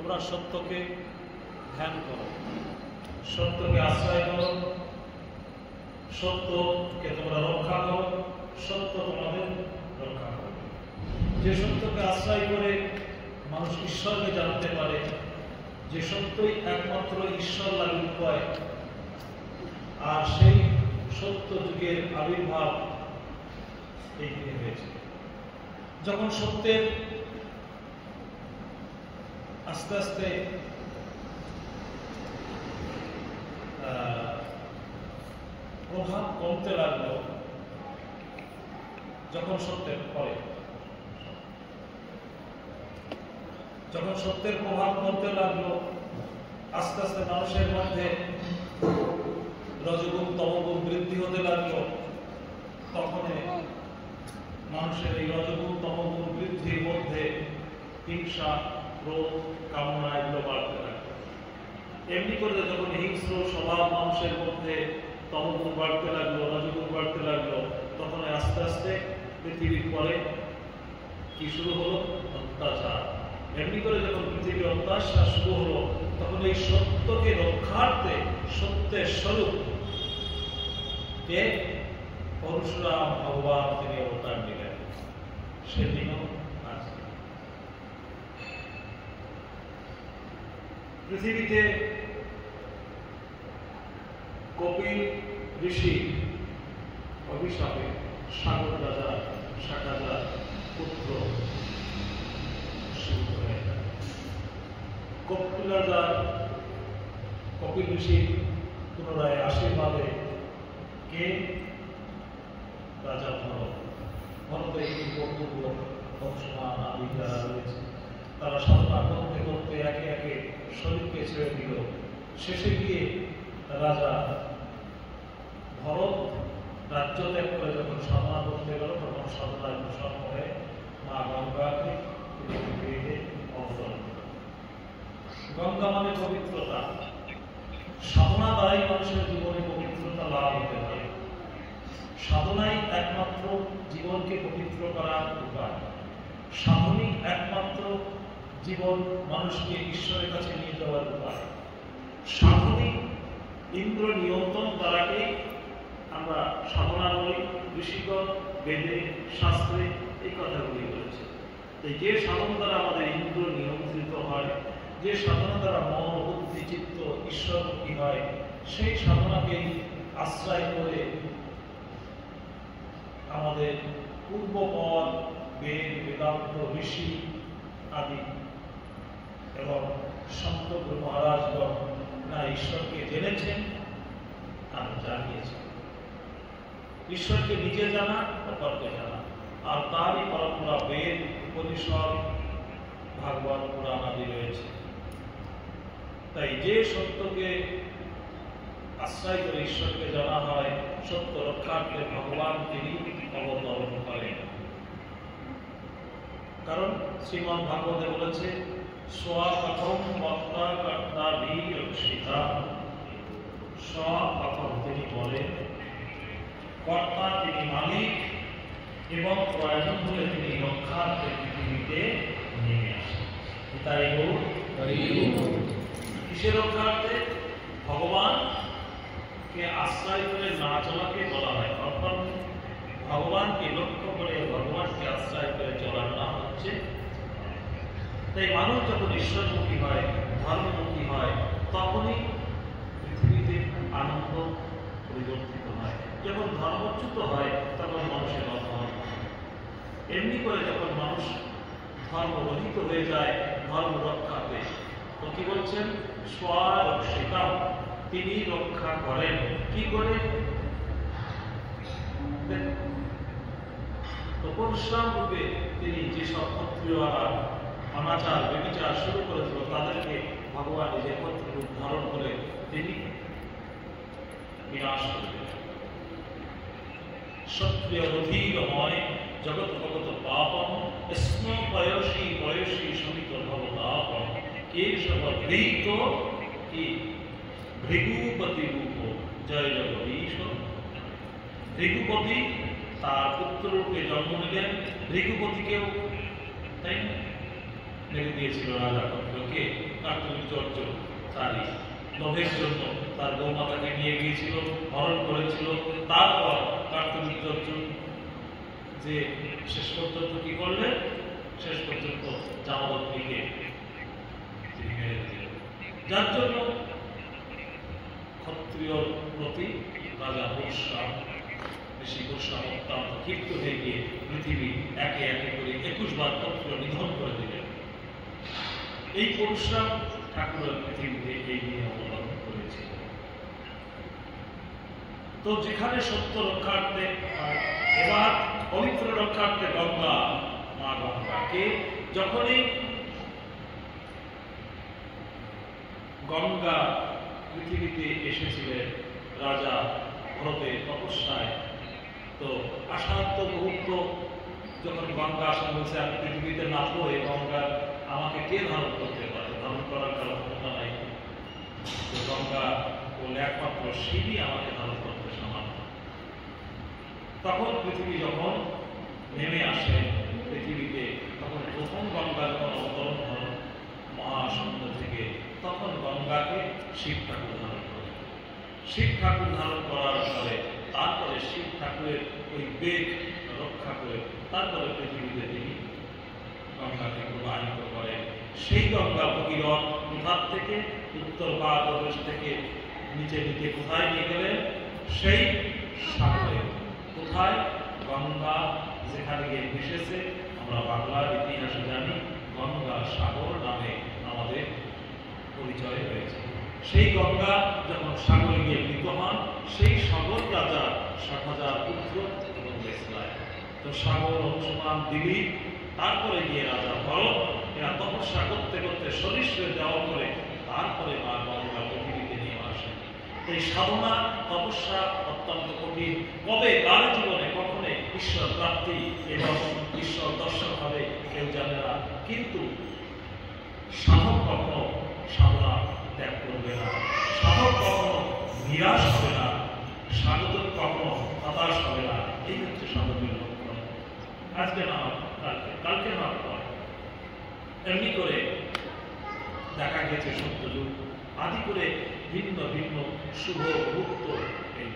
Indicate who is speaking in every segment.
Speaker 1: তোমরা সত্যকে ধ্যান করো, সত্যকে আশ্রয় করো, সত্যকে তোমরা রক্ষা করো, সত্য তোমাদের রক্ষা করবে। যে সত্যকে আশ্রয় করে মানুষ ঈশ্বরকে জানতে পারে, যে সত্যই একমাত্র ঈশ্বর লাভের উপায়, আর সেই সত্য যুগের আবির্ভাব এই দিনে হয়েছে। যখন সত্যের আস্তে আস্তে প্রভাব কমতে লাগলো, যখন সত্যের প্রভাব কমতে লাগলো, আস্তে আস্তে মানুষের মধ্যে রজগুণ তমগুণ বৃদ্ধি হতে লাগলো, তখন মানুষের এই রজগুণ তমগুণ বৃদ্ধির মধ্যে হিংসা, ক্রোধ, কামনা এগুলো বাড়তে লাগলো। এমনি করে যখন হিংস্র স্বভাব মানুষের মধ্যে তমগুণ বাড়তে লাগলো, রজগুণ বাড়তে লাগলো, তখন আস্তে আস্তে পৃথিবীর পরে কি শুরু হলো? অত্যাচার। এমনি করে যখন পৃথিবীর অত্যাচার শুরু হলো, তখন এই সত্যকে রক্ষার্থে সত্যের স্বরূপ কে পরশুরাম ভগবান তিনি অবতার নিলেন। সেদিনও আছে। পৃথিবীতে কপিল ঋষি অভিশাপে সাগর রাজা শাকাজার পুত্র কপিল ঋষির পুনরায় আশীর্বাদে কে রাজা ভরতের একটি বন্ধুগুলো বংশমান আদি যারা রয়েছে, তারা সাধনা করতে করতে একে একে শরীরকে ছেড়ে দিল। শেষে গিয়ে রাজা ভরত রাজ্য ত্যাগ করে যখন সাধনা করতে গেল, তখন সাধনায় প্রসন্ন হয়ে মা গঙ্গাকে তিনি অবতরণ করলেন। গঙ্গা মানে পবিত্রতা। সাধনা দ্বারাই মানুষের জীবনে পবিত্রতা লাভ হতে পারে। সাধনাই একমাত্র জীবনকে পবিত্র করার উপায়। সাধনই একমাত্র জীবন মানুষকে ঈশ্বরের কাছে নিয়ে যাওয়ার উপায়। সাধনই ইন্দ্র নিয়ন্ত্রণ দ্বারাকে আমরা সাধনা বলি। ঋষিগণ বেদে শাস্ত্রে এই কথাগুলি বলেছে। যে সাধন দ্বারা আমাদের ইন্দ্র নিয়ন্ত্রিত হয়, যে সাধনা দ্বারা মন, বুদ্ধি, চিত্ত ঈশ্বরমুখী হয়, সেই সাধনাকেই আশ্রয় করে আমাদের পূর্বপদ বেদ, বেদান্ত, ঋষি আদি এবং সন্ত গুরু মহারাজগণ না ঈশ্বরকে জেনেছেন আর জানিয়েছেন। ঈশ্বরকে নিজে জানা, অপরকে জানা, আর তারই পরম্পরা বেদ, উপনিষদ, ভাগবত, পুরাণ আদি রয়েছে। তাই যে সত্যকে আশ্রয় করে ঈশ্বরকে জানা হয়, সত্য রক্ষার্থে ভগবান তিনি অবতরণ করেন। কারণ শ্রীমদ্ ভাগবতে বলেছে, স্বকথম বক্তা কর্তা রক্ষিতা। স্বকথম তিনি বলেন, কর্তা তিনি মালিক, এবং প্রয়োজন হলে তিনি রক্ষার্থে পৃথিবীতে নেমে আসেন। তাই কিসের রক্ষার্থে? ভগবানকে আশ্রয় করে না চলাকে বলা হয়। অর্থাৎ ভগবানকে লক্ষ্য করে, ভগবানকে আশ্রয় করে চলার নাম হচ্ছে। তাই মানুষ যখন ঈশ্বরমুখী হয়, ধর্মমুখী হয়, তখনই পৃথিবীতে আনন্দ পরিবর্তিত হয়। যখন ধর্মচ্যুত হয়, তখন মানুষের অধর্ম। এমনি করে যখন মানুষ ধর্মরহিত হয়ে যায়, ধর্ম রক্ষাতে, তো কি বলছেন? স্বরক্ষিতা, তিনি রক্ষা করেন। কি করে? পরশুরাম রূপে তিনি যেসব ক্ষত্রিয়রা অনাচার ব্যভিচার শুরু করেছিল, তাদেরকে ভগবান নিজে ক্ষত্রিয় রূপ ধারণ করে তিনি বিনাশ করলেন। ক্ষত্রিয় অধীরময় জগৎ ভগত পাপম স্ম পয়সী পয়সী সমিত ভবতাপম কেশব গৃহীত কি ভৃগুপতি রূপ জয় জগদীশ। ভৃগুপতি তার পুত্র রূপে জন্ম নিলেন। ভৃগুপতিকেও তাই মেরে দিয়েছিল রাজা কন্ত্রকে কার্তবীর্য চারি লোভের জন্য তার বৌমাতাকে নিয়ে গিয়েছিল, হরণ করেছিল। তারপর কার্তবীর্য যে শেষ পর্যন্ত কি করলেন, শেষ পর্যন্ত জামদগ্নিকে তিনি মেরে দিলেন। যার জন্য ক্ষত্রিয় প্রতি রাজা পরশুরাম, ঋষি পরশুরাম অত্যন্ত ক্ষিপ্ত হয়ে গিয়ে পৃথিবী একে একে করে 21 বার ক্ষত্রিয় নিধন করে দিলেন। এই পরশুরাম ঠাকুরের পৃথিবীতে এই নিয়ে অবলম্বন করেছিল। তো যেখানে সত্য রক্ষার্থে, এবার পবিত্র রক্ষার্থে গঙ্গা, মা গঙ্গাকে যখনই গঙ্গা পৃথিবীতে এসেছিলেন রাজা ভরতের তপস্যায়, তো আসাধ্য মুহূর্ত যখন গঙ্গা আসা বলছে আমি পৃথিবীতে নামবো, এই গঙ্গা আমাকে কে ধারণ করতে পারে, ধারণ করার কারণ ক্ষমতা নাই। তো গঙ্গা বলে একমাত্র শিবই আমাকে ধারণ করতে সামান্য। তখন পৃথিবী যখন নেমে আসে পৃথিবীতে, তখন প্রথম গঙ্গা যখন অবতরণ হল মহাসমুদ্র থেকে, তখন গঙ্গাকে শিব ঠাকুর ধারণ করে। শিব ঠাকুর ধারণ করার পরে তারপরে শিব ঠাকুরের ওই বেগ রক্ষা করে তারপরে পৃথিবীতে তিনি গঙ্গাকে প্রবাহিত করেন। সেই গঙ্গা ভগীরথ কোথার থেকে, উত্তর ভারতবর্ষ থেকে নিচে নিচে কোথায় নিয়ে গেলেন, সেই সাগরে। কোথায়? গঙ্গা যেখানে গিয়ে মিশেছে, আমরা বাংলার ইতিহাসে জানি গঙ্গা সাগর নামে আমাদের পরিচয় হয়েছে। সেই গঙ্গা যখন সাগরে গিয়ে মৃত হন, সেই সাগর রাজা 60,000 পুত্র এবং দেশলায়। তো সাগর, অংশমান, দিলীপ, তারপরে গিয়ে রাজা ভরত, এরা তপস্যা করতে করতে শরীর দেওয়া করে তারপরে মা গঙ্গা পৃথিবীতে নিয়ে আসে। এই সাধনা তপস্যা অত্যন্ত কঠিন। কবে কার জীবনে কখনো ঈশ্বর প্রাপ্তি এবং ঈশ্বর দর্শন হবে কেউ জানে না, কিন্তু সাধক কখনো সাধনা ত্যাগ করবে না, সাধক কখনো নিরাশ হবে না, সাধক কখনো হতাশ হবে না। এই হচ্ছে সাধকের লক্ষণ। আজকে না কালকে না এমনি করে দেখা গেছে সত্যযুগ আদি করে ভিন্ন ভিন্ন শুভ মুহূর্ত এই,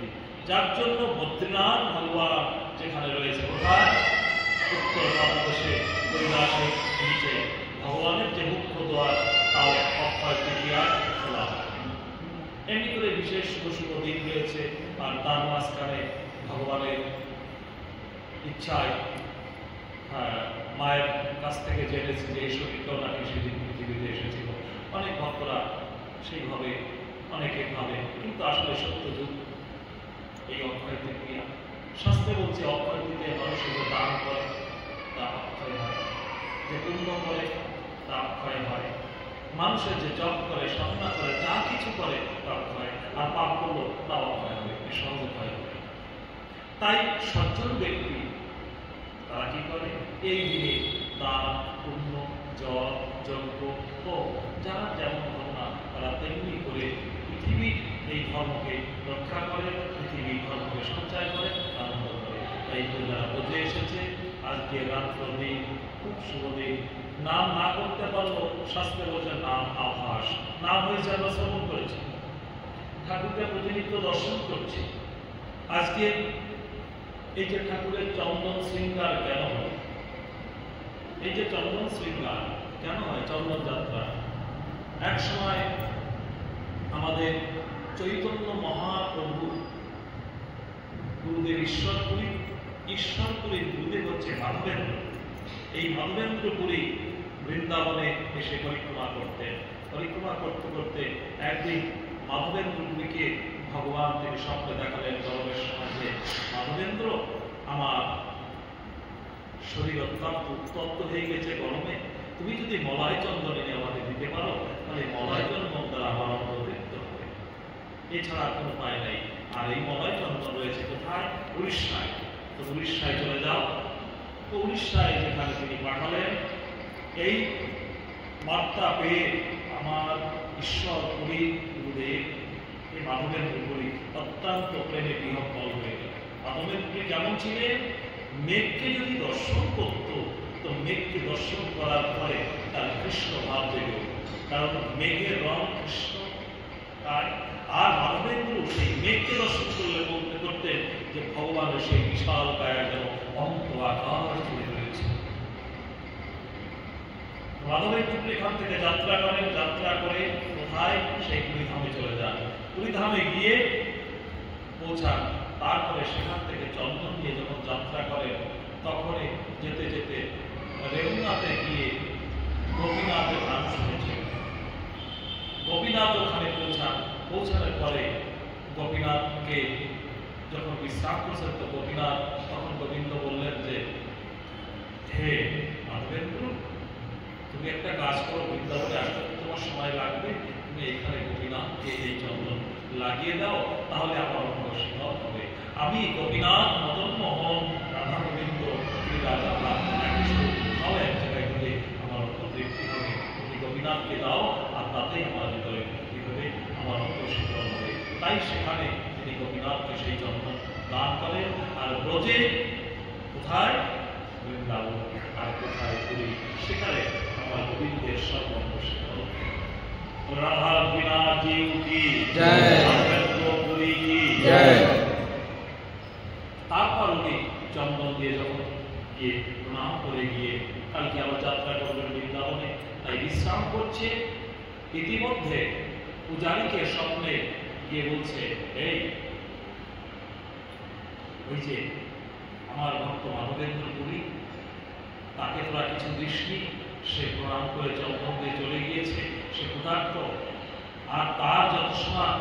Speaker 1: যার জন্য বদ্রীনাথ ভগবান যেখানে রয়েছে, কোথায়? উত্তর ভারতবর্ষে কৈলাসের নিচে ভগবানের যে মুখ্য দ্বার, তাও অক্ষয় তৃতীয়ায় খোলা। এমনি করে বিশেষ শুভ শুভ দিন রয়েছে। আর তার মাঝখানে ভগবানের ইচ্ছায় মায়ের কাছ থেকে জেনেছে যে এই শরীরটাও নাকি সেদিন পৃথিবীতে এসেছিল। অনেক ভক্তরা সেইভাবে অনেকে ভাবে, কিন্তু আসলে সত্যযুগ এই অক্ষয় তৃতীয়া। শাস্ত্রে বলছে অক্ষয় তৃতীয়া মানুষের যে দান করে তা অক্ষয় হয়, যে পুণ্য করে তা অক্ষয় হয়, মানুষের যে জপ করে, সাধনা করে, যা কিছু করে তা অক্ষয়, আর পাপ করলো তা অক্ষয় হবে, সহজে হয়। তাই সজ্জন ব্যক্তি তারা কি করে, এই দিনে দান, পুণ্য, জপ, যজ্ঞ ও যারা যেমন ভাবনা তারা তেমনি করে পৃথিবীর এই ধর্মকে রক্ষা করে, পৃথিবীর ধর্মকে সঞ্চয় করে, আনন্দ করে। তাই তো যারা বুঝে এসেছে আজকে রাত্র দিন খুব শুভ দিন। নাম না করতে পারলো, শাস্ত্রে বলছে নাম আভাস, নাম হয়েছে আমরা শ্রবণ করেছি, ঠাকুরকে প্রতিনিত্য দর্শন করছি। আজকে এই যে ঠাকুরের চন্দন শৃঙ্গার কেন হয়, এই যে চন্দন শৃঙ্গার কেন হয়, চন্দন যাত্রা। এক সময় আমাদের চৈতন্য মহাপ্রভু গুরুদেব ঈশ্বরপুরীর গুরুদেব হচ্ছে মাধবেন্দ্র। এই মাধবেন্দ্রপুরী বৃন্দাবনে এসে পরিক্রমা করতেন। পরিক্রমা করতে করতে একদিন মাধবেন্দ্রপুরীকে ভগবান তিনি স্বপ্নে দেখালেন গরমের সময় যে মাধবেন্দ্র, আমার শরীর অত্যন্ত উত্তপ্ত হয়ে গেছে গরমে, তুমি যদি মলয় চন্দন এনে আমাকে দিতে পারো তাহলে মলয় চন্দন দ্বারা আমার অন্ত তৃপ্ত হবে, এছাড়া কোনো উপায় নেই। আর এই মলয় চন্দন রয়েছে কোথায়? উড়িষ্যায়। তো উড়িষ্যায় চলে যাও। তো উড়িষ্যায় যেখানে তিনি পাঠালেন, এই বার্তা পেয়ে আমার ঈশ্বর পুরী গুরুদেব এই মাধবেন্দ্রপুরী অত্যন্ত প্রেমে বিহ্বল হয়ে গেল। মাধবেন্দ্রপুরী কেমন ছিলেন? মেঘকে যদি দর্শন করত তো তো মেঘকে দর্শন করার পরে তার কৃষ্ণ ভাব জেগে উঠল, কারণ মেঘের রং কৃষ্ণ। আর মাধবেন্দ্র সেই মেঘকে দর্শন করলে বলতে করতেন যে ভগবানের সেই বিশাল কায়া যেন অন্ত আকাশ জুড়ে রয়েছে। মাধবেন্দ্র এখান থেকে যাত্রা করেন, যাত্রা করে কোথায় সেই পুরীধামে চলে যান। পুরীধামে গিয়ে পৌঁছান, তারপরে সেখান থেকে চন্দন নিয়ে যখন যাত্রা করেন তখনই যেতে যেতে রেমুনাতে গিয়ে গোপীনাথের নাম শুনেছেন। গোপীনাথ ওখানে পৌঁছানোর পরে গোপীনাথকে যখন বিশ্রাম করছেন তো গোপীনাথ তখন গোবিন্দ বললেন যে হে মাধবেন্দ্র, তুমি একটা কাজ করো, বৃন্দাবনে আসতে তোমার সময় লাগবে, তুমি এখানে গোপীনাথকে এই চন্দন লাগিয়ে দাও, তাহলে আমার অগ্রসর হবে। আমি গোপীনাথ, মদন মোহন, রাধা গোবিন্দ, রাজা কোথাও এক জায়গায় গেলে আমার অন্তর্তৃপ্তি হবে। তুমি গোপীনাথকে দাও, আর তাতেই আমার হৃদয়ে ভক্তি হবে, আমার অগ্রসর হবে। তাই সেখানে তিনি গোপীনাথকে সেই চন্দন দান করেন। আর ব্রজে কোথায় বৃন্দাবন আর কোথায় পুরী, সেখানে আমার গোবিন্দের সর্বগ্রসর। রাধা গোপীনাথ জি কি জয়, পুরী কি জয়। তারপর উনি চন্দন দিয়ে যখন গিয়ে প্রণাম করে গিয়ে কালকে আবার যাত্রা করবেন বৃন্দাবনে, তাই বিশ্রাম করছে। ইতিমধ্যে পূজারীকে স্বপ্নে গিয়ে বলছে, এই ওই যে আমার ভক্ত মাধবেন্দ্র পুরী, তাকে তোরা কিছু দৃষ্টি, সে প্রণাম করে চন্দন দিয়ে চলে গিয়েছে, সে ক্ষুধার্ত, আর তার যত সময়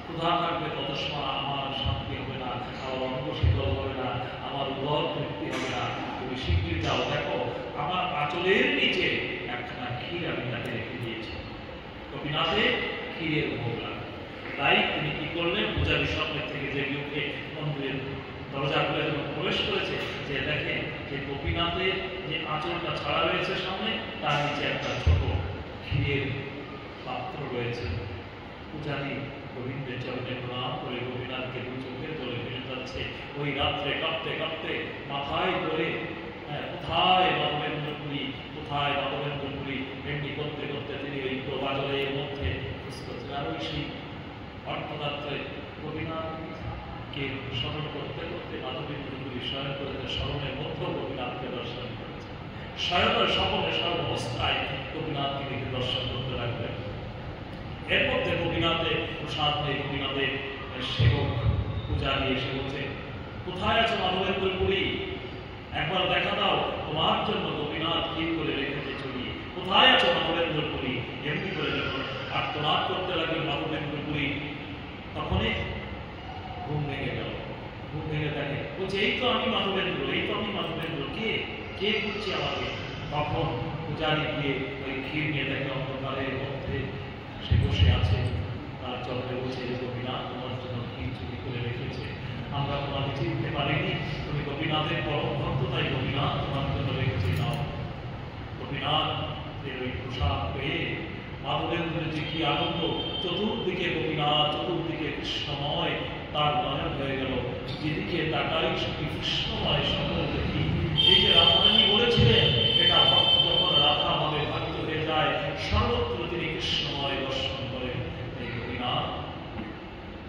Speaker 1: ক্ষুধা থাকবে তত সময় আমার শান্তি হবে না, আমার অঙ্গ শীতল হবে না, আমার উদর তৃপ্তি হবে না। তুমি শিগগির যাও, দেখো আমার আঁচলের নিচে একখানা ক্ষীর আমি তাকে রেখে দিয়েছি, গোপীনাথে ক্ষীরের ভোগ লাগে। তাই তিনি কি করলেন, পূজারী স্বপ্নের থেকে জেগে উঠে মন্দিরের দরজা খুলে যখন প্রবেশ করেছে, যে দেখেন যে গোপীনাথের যে আঁচলটা ছাড়া রয়েছে সামনে, তার নিচে একটা ছোট ক্ষীরের পাত্র রয়েছে। পূজারী গোবিন্দের চরণে প্রণাম করে গোপীনাথকে দু চোখের জলে ফেলে যাচ্ছে। ওই রাত্রে কাঁপতে কাঁপতে মাথায় করে কোথায় মাধবেন্দ্র পুরী, কোথায় মাধবেন্দ্র পুরী, এমনি করতে করতে তিনি ওই প্রবাজলের মধ্যে খুঁজতেছেন। আর ওই সেই অর্ধরাত্রে গোপীনাথকে স্মরণ করতে করতে মাধবেন্দ্র পুরী শয়ন করেছে, স্মরণের মধ্যে গোপীনাথকে দর্শন করেছে। শয়নের স্বপনে সর্বাবস্থায় গোপীনাথকে দেখে দর্শন করতে লাগবেন। এর মধ্যে গোপীনাথের প্রসাদ নেই, গোপীনাথের সেবক পূজারী এসে বলছে, কোথায় আছে মাধবেন্দ্র পুরী, একবার দেখা দাও, তোমার জন্য গোপীনাথ কি করে রেখেছে চুরি, কোথায় আছে মাধবেন্দ্র পুরী। এমনি করে যখন আর্তনাদ করতে লাগবে মাধবেন্দ্র পুরী, তখনই ঘুম ভেঙে গেল। ঘুম ভেঙে দেখে, বলছে এই তো আমি মাধবেন্দ্র, এই তো আমি মাধবেন্দ্র, কে কে খুঁজছে আমাকে। তখন পূজারী গিয়ে ওই ক্ষীর নিয়ে দেখে অন্ধকারের মধ্যে সে বসে আছে, তার চরণে বসে, গোপীনাথ তোমার জন্য ক্ষীর চুরি করে রেখেছে, আমরা তোমাকে চিনতে পারিনি, তুমি গোপীনাথের পরম ভক্ত, তাই গোপীনাথ তোমার জন্য রেখেছে, নাও। গোপীনাথের ওই প্রসাদ পেয়ে মাধবেন্দ্রের যে কি আনন্দ, চতুর্দিকে গোপীনাথ, চতুর্দিকে কৃষ্ণময়, তার নয়ন হয়ে গেল। যেদিকে তাকাই শুধু কৃষ্ণময় সকল দেখি। এই যে রাধারানী বলেছিলেন, এটা ভক্ত যখন রাধা ভাবে ভাবিত হয়ে যায়, সর্বত্র তিনি কৃষ্ণময় দর্শন করেন। এই গোপীনাথ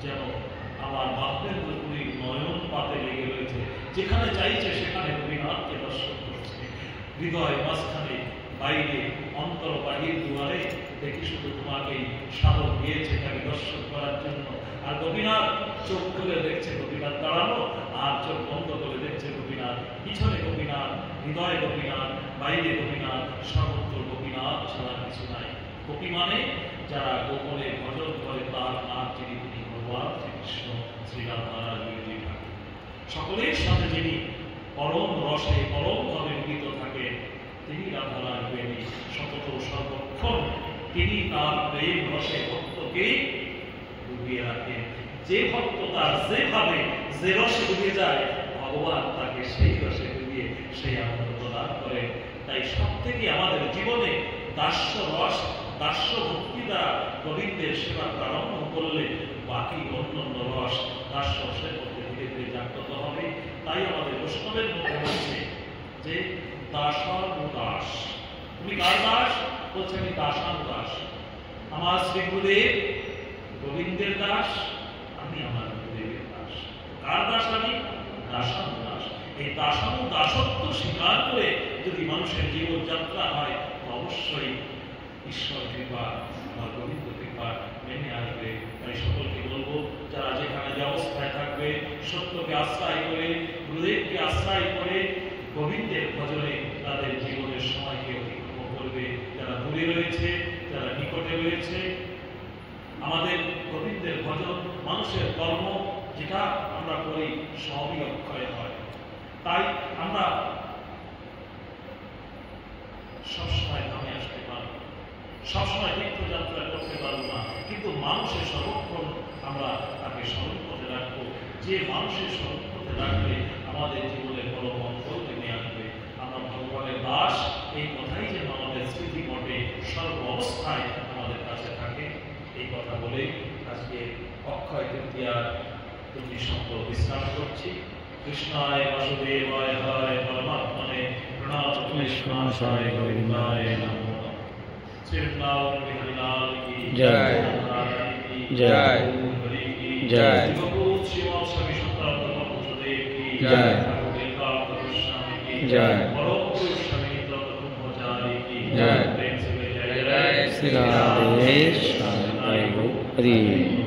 Speaker 1: যেন আমার মাধবেন্দ্র পুরীর নয়ন পাতে লেগে রয়েছে, যেখানে চাইছে সেখানে গোপীনাথকে দর্শন করছে। হৃদয় মাঝখানে, বাইরে, অন্তর বাহির দুয়ারে দেখি শুধু তোমাকেই সাধক দিয়েছে তাকে দর্শন করার জন্য। আর গোপীনাথ চোখ খুলে দেখছে গোপীনাথ দাঁড়ানো, আর চোখ বন্ধ করে দেখছে গোপীনাথ, পিছনে গোপীনাথ, হৃদয় গোপীনাথ, বাইরে গোপীনাথ, সর্বত্র গোপীনাথ ছাড়া কিছু নাই। গোপী মানে যারা গোপনে ভজন করে তার নাম যিনি, তিনি ভগবান শ্রীকৃষ্ণ, শ্রী রাধারানী ঠাকুর। সকলের সাথে যিনি পরম রসে পরম ভাবে মিলিত থাকে, তিনি রাধারানী, সতত সর্বক্ষণ তিনি তার প্রেম রসে ভক্তকে ডুবিয়ে রাখে। যে ভক্ত তার যেভাবে যে রসে ডুবে যায়, ভগবান তাকে সেই রসে ডুবিয়ে সেই আনন্দ প্রদান করে। তাই সব থেকে আমাদের জীবনে দাস্য রস, দাস্য ভক্তি দ্বারা গোবিন্দের সেবা প্রারম্ভ করলে বাকি অন্যান্য রস দাস্য রসের মধ্যে ধীরে ধীরে জাগ্রত হবে। তাই আমাদের বৈষ্ণবের মধ্যে হচ্ছে যে দাসানুদাস। তুমি কার দাস? বলছে আমি দাসানুদাস। আমার শ্রী গুরুদেব গোবিন্দের দাস, আমি আমার গুরুদেবের দাস। কার দাস আমি? দাসানুদাস। এই দাসানুদাসত্ব স্বীকার করে যদি মানুষের জীবনযাত্রা হয়, অবশ্যই ঈশ্বর কৃপা, আমার গোবিন্দ কৃপা মেনে আসবে। তাই সকলকে বলবো, যারা যেখানে যে অবস্থায় থাকবে, সত্যকে আশ্রয় করে, গুরুদেবকে আশ্রয় করে, গোবিন্দের ভজনে তাদের জীবনের সময়কে অতিক্রম করবে। যারা দূরে রয়েছে, যারা নিকটে রয়েছে, আমাদের গোবিন্দের ভজন, মানুষের কর্ম যেটা আমরা করি সবই অক্ষয় হয়। তাই আমরা সবসময় ধামে আসতে পারবো, সবসময় তীর্থযাত্রা করতে পারবো না, কিন্তু মানুষের সর্বক্ষণ আমরা তাকে স্মরণ করে রাখবো। যে মানুষের স্মরণ করতে রাখলে আমাদের জীবনে বড় মঙ্গল নেমে আসবে। আমরা ভগবানের দাস, এই কথাই যেন আমাদের স্মৃতি মঠে সর্ব অবস্থায় আমাদের কাছে থাকে। এই কথা বলে আজকে অক্ষয় তৃতীয়ার দুটি শব্দ বিশ্রাম করছি। কৃষ্ণায় বাসুদেবায় হরে পরমাত্মনে প্রণাম, কৃষ্ণায় গোবিন্দায় নমঃ। শ্রীবৃন্দাবন বিহারী লাল কি জয়, জয় হরি কি জয়, গৌর শ্রীমৎ স্বামী সত্যানন্দ প্রভুদেব কি জয়, ঠাকুর গোস্বামী কি জয়, পরম পুরুষ স্বামী ব্রহ্মচারী কি জয়, প্রেম से जय जय श्री राधे श्याम हरि।